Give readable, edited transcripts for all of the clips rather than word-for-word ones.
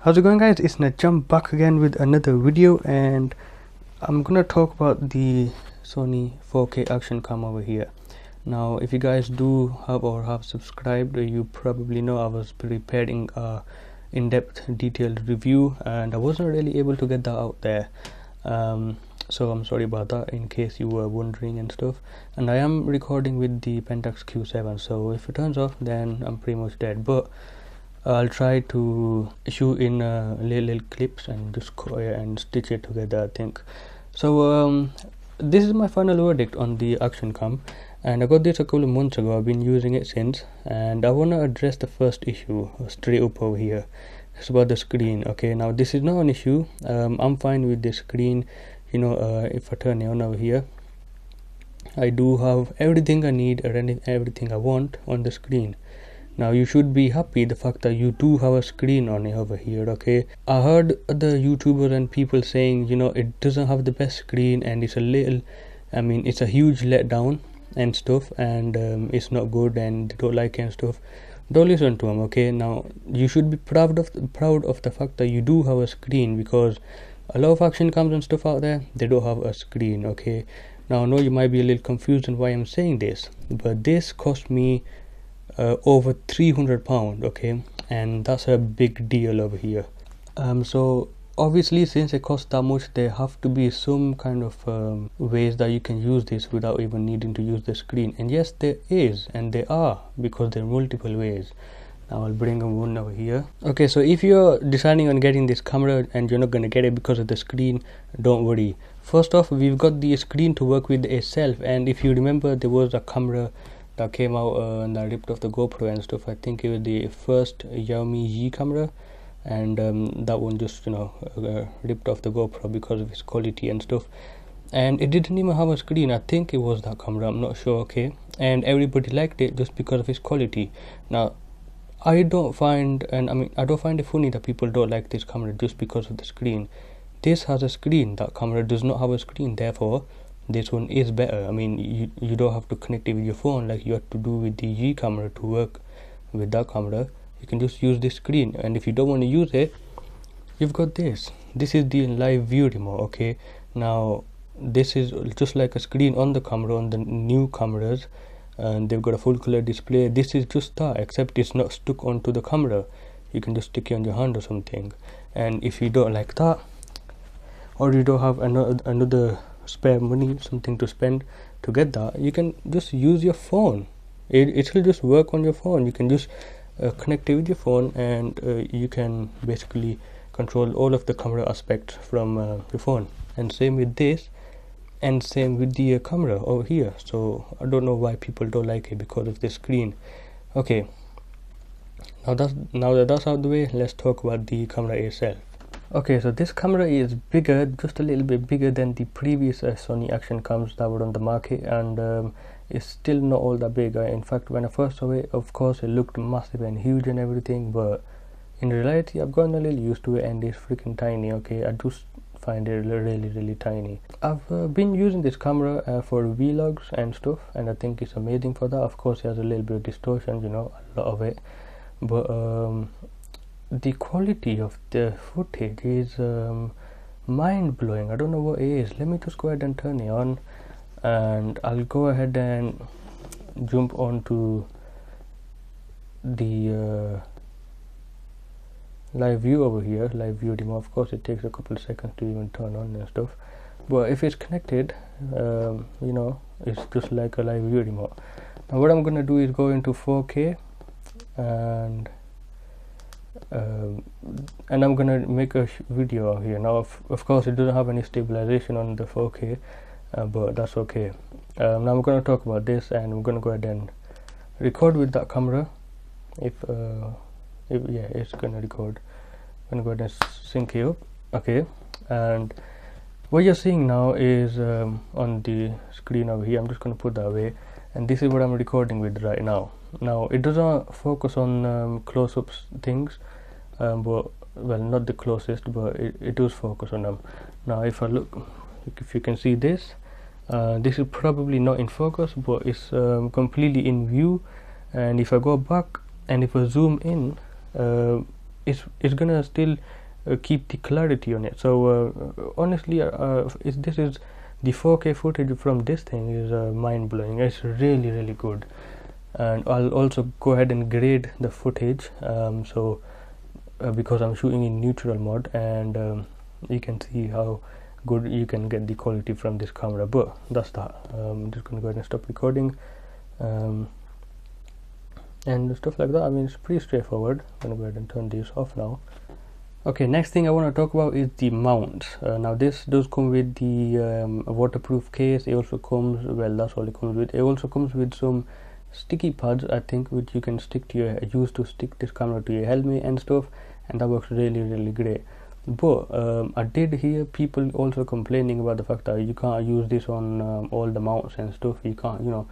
How's it going, guys? It's Najam back again with another video, and I'm gonna talk about the Sony 4K action cam over here. Now, if you guys do have subscribed, you probably know I was preparing a in-depth detailed review and I wasn't really able to get that out there. So I'm sorry about that, in case you were wondering and stuff. And I am recording with the Pentax Q7, so if it turns off, then I'm pretty much dead. But I'll try to shoot in little clips and just and stitch it together, I think. So this is my final verdict on the action cam, and I got this a couple of months ago. I've been using it since, and I want to address the first issue straight up over here. It's about the screen. Okay, now this is not an issue. I'm fine with the screen. You know, if I turn it on over here, I do have everything I need and everything I want on the screen. Now you should be happy the fact that you do have a screen on it over here. Okay, I heard other YouTubers and people saying, you know, it doesn't have the best screen and it's a little, I mean, it's a huge letdown and stuff, and it's not good and they don't like it and stuff. Don't listen to them. Okay, now you should be proud of the fact that you do have a screen, because a lot of action cams and stuff out there, they don't have a screen. Okay, now I know you might be a little confused on why I'm saying this, but this cost me over £300. Okay, and that's a big deal over here. So obviously, since it costs that much, there have to be some kind of ways that you can use this without even needing to use the screen. And yes, there is, and there are, because there are multiple ways. Now I'll bring one over here. Okay, so if you're deciding on getting this camera and you're not going to get it because of the screen, don't worry. First off, we've got the screen to work with itself, and if you remember, there was a camera that came out and that ripped off the GoPro and stuff. I think it was the first Xiaomi G camera, and that one just, you know, ripped off the GoPro because of its quality and stuff, and it didn't even have a screen. I think it was that camera, I'm not sure. Okay, and everybody liked it just because of its quality. Now I don't find it funny that people don't like this camera just because of the screen. This has a screen, that camera does not have a screen, therefore this one is better. I mean, you don't have to connect it with your phone like you have to do with the G camera to work with that camera. You can just use this screen, and if you don't want to use it, you've got this. This is the live view remote. Okay, now this is just like a screen on the camera, on the new cameras, and they've got a full color display. This is just that, except it's not stuck onto the camera. You can just stick it on your hand or something. And if you don't like that, or you don't have another spare money, something to spend to get that, you can just use your phone. It will just work on your phone. You can just connect it with your phone, and you can basically control all of the camera aspects from your phone. And same with this, and same with the camera over here. So I don't know why people don't like it, because of the screen. Okay, now that that's out of the way, let's talk about the camera itself. Okay, so this camera is bigger, just a little bit bigger than the previous Sony action cams that were on the market, and it's still not all that big. In fact, when I first saw it, of course it looked massive and huge and everything, but in reality I've gotten a little used to it, and it's freaking tiny. Okay, I do find it really tiny. I've been using this camera for vlogs and stuff, and I think it's amazing for that. Of course, it has a little bit of distortion, you know, a lot of it, but the quality of the footage is mind-blowing. I don't know what it is. Let me just go ahead and turn it on, and I'll go ahead and jump onto the live view over here, live view remote. Of course, it takes a couple of seconds to even turn on and stuff, but if it's connected, you know, it's just like a live view remote. Now what I'm gonna do is go into 4K, and I'm gonna make a video here. Now of course it doesn't have any stabilization on the 4K, but that's okay. Now I'm gonna talk about this, and I'm gonna go ahead and record with that camera. If yeah, it's gonna record. I'm gonna go ahead and sync it up. Okay, and what you're seeing now is on the screen over here. I'm just gonna put that away, and this is what I'm recording with right now. Now it doesn't focus on close-ups things, but well, not the closest, but it does focus on them. Now if I look, if you can see this, this is probably not in focus, but it's completely in view. And if I go back and if I zoom in, it's gonna still keep the clarity on it. So honestly, this is the 4K footage from this thing is mind-blowing. It's really good. And I'll also go ahead and grade the footage, because I'm shooting in neutral mode, and you can see how good you can get the quality from this camera. But that's that. I'm just gonna go ahead and stop recording, and stuff like that. I mean, it's pretty straightforward. I'm gonna go ahead and turn this off now. Okay, next thing I want to talk about is the mounts. Now this does come with the waterproof case. It also comes, well, that's all it comes with. It also comes with some sticky pads, I think, which you can stick to your, use to stick this camera to your helmet and stuff, and that works really great. But I did hear people also complaining about the fact that you can't use this on all the mounts and stuff. You can't, you know,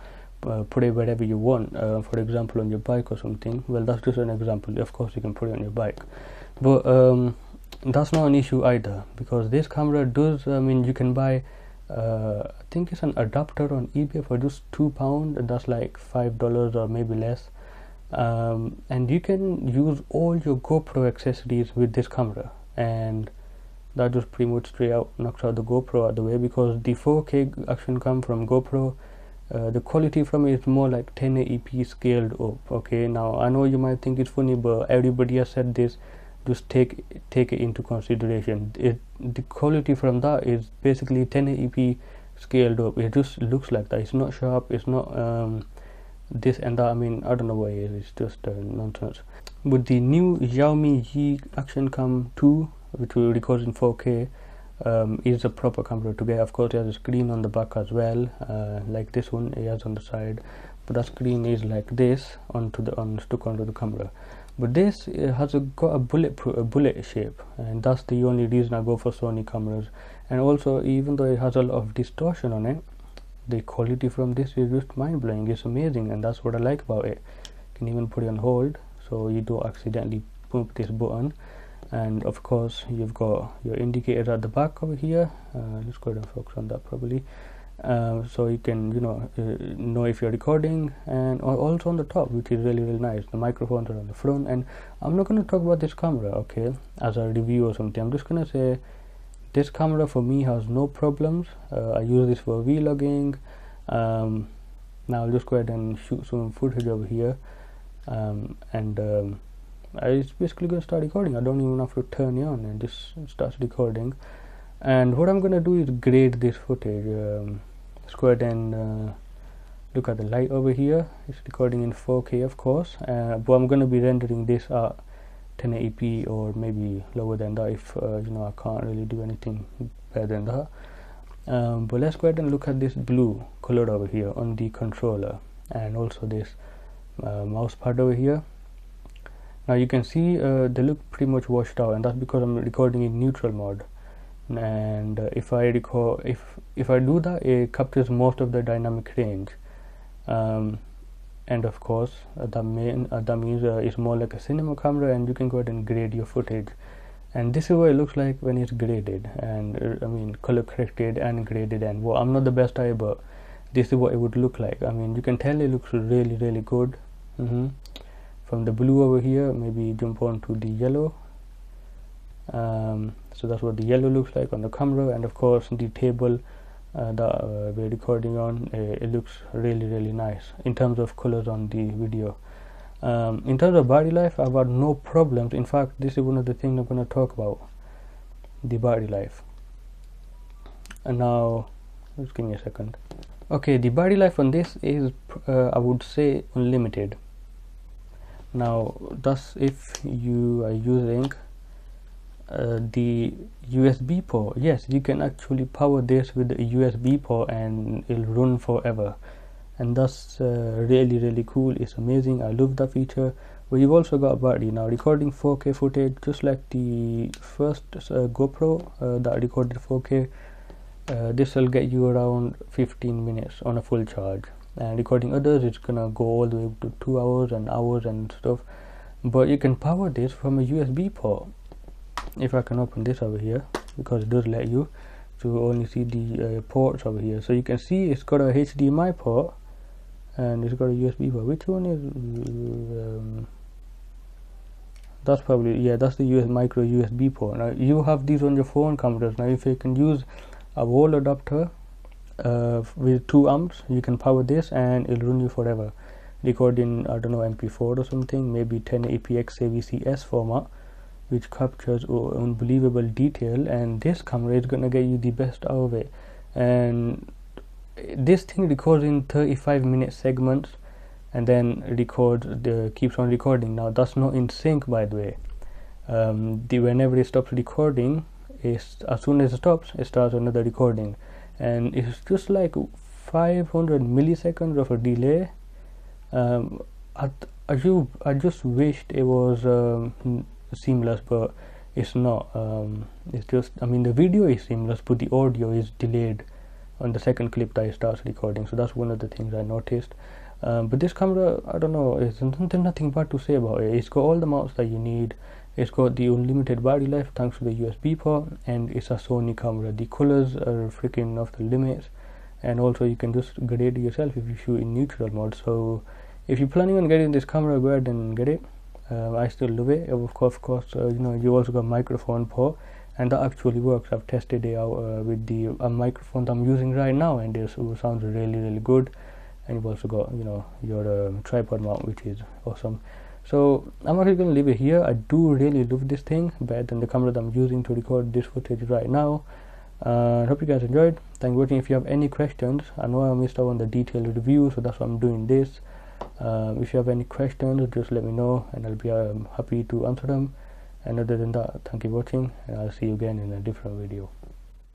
put it wherever you want, for example on your bike or something. Well, that's just an example. Of course you can put it on your bike, but that's not an issue either, because this camera does, I mean, you can buy I think it's an adapter on eBay for just £2, and that's like $5 or maybe less, and you can use all your GoPro accessories with this camera, and that just pretty much straight out knocks out the GoPro out the way, because the 4K action cam from GoPro, the quality from it is more like 1080p scaled up. Okay, now I know you might think it's funny, but everybody has said this. Just take it into consideration. The quality from that is basically 1080p scaled up. It just looks like that. It's not sharp. It's not this and that. I mean, I don't know what it is. It's just nonsense. With the new Xiaomi Yi Action Cam 2, which will record in 4K, is a proper camera to get. Of course, it has a screen on the back as well, like this one it has on the side, but that screen is like this stuck onto the camera. But this has got a bullet shape, and that's the only reason I go for Sony cameras. And also, even though it has a lot of distortion on it, the quality from this is just mind-blowing. It's amazing, and that's what I like about it. You can even put it on hold so you don't accidentally bump this button. And of course, you've got your indicator at the back over here. Let's go ahead and focus on that properly. So you can, you know if you're recording, and also on the top, which is really nice. The microphones are on the front, and I'm not going to talk about this camera, okay, as a review or something. I'm just going to say this camera for me has no problems. I use this for vlogging. Now I'll just go ahead and shoot some footage over here, and it's basically going to start recording. I don't even have to turn it on, and just starts recording. And what I'm going to do is grade this footage. Let's go ahead and look at the light over here. It's recording in 4K, of course, but I'm going to be rendering this at 1080p or maybe lower than that if you know, I can't really do anything better than that. But let's go ahead and look at this blue color over here on the controller, and also this mouse pad over here. Now you can see they look pretty much washed out, and that's because I'm recording in neutral mode. And if I record, if I do that, it captures most of the dynamic range, and of course that means it's more like a cinema camera, and you can go ahead and grade your footage. And this is what it looks like when it's graded, and I mean color corrected and graded. And well, I'm not the best eye, but this is what it would look like. I mean, you can tell it looks really good. From the blue over here, maybe jump on to the yellow. So that's what the yellow looks like on the camera, and of course the table that we're recording on, it looks really nice in terms of colors on the video. In terms of battery life, I've had no problems. In fact, this is one of the things I'm going to talk about, the battery life. And now just give me a second. Okay, the battery life on this is I would say unlimited. Now that's if you are using the USB port. Yes, you can actually power this with the USB port and it'll run forever, and that's really cool. It's amazing. I love that feature. But you've also got a battery. Now recording 4K footage, just like the first GoPro that recorded 4K, this will get you around 15 minutes on a full charge, and recording others it's gonna go all the way to 2 hours and hours and stuff. But you can power this from a USB port. If I can open this over here, because it does let you to only see the ports over here, so you can see it's got a HDMI port and it's got a USB port. Which one is that's probably, yeah, that's the micro USB port. Now you have these on your phone cameras. Now if you can use a wall adapter with 2 amps, you can power this and it'll run you forever, recording, I don't know, MP4 or something, maybe 1080p XAVCS format, which captures unbelievable detail. And this camera is gonna get you the best out of it. And this thing records in 35-minute segments, and then keeps on recording. Now that's not in sync, by the way. Whenever it stops recording, as soon as it stops, it starts another recording, and it's just like 500 milliseconds of a delay. I just wished it was seamless, but it's not. It's just, I mean, the video is seamless, but the audio is delayed on the second clip that it starts recording. So that's one of the things I noticed. But this camera, I don't know, there's nothing bad to say about it. It's got all the mounts that you need. It's got the unlimited battery life thanks to the USB port, and it's a Sony camera. The colors are freaking off the limits, and also you can just grade it yourself if you shoot in neutral mode. So if you're planning on getting this camera, go ahead and get it. I still love it. Of course, you know, you also got microphone port, and that actually works. I've tested it out with the microphone that I'm using right now, and it sounds really good. And you've also got, you know, your tripod mount, which is awesome. So I'm actually going to leave it here. I do really love this thing, better than the camera that I'm using to record this footage right now. I hope you guys enjoyed. Thanks for watching. If you have any questions, I know I missed out on the detailed review, so that's why I'm doing this. If you have any questions, just let me know, and I'll be happy to answer them. And other than that, thank you for watching, and I'll see you again in a different video.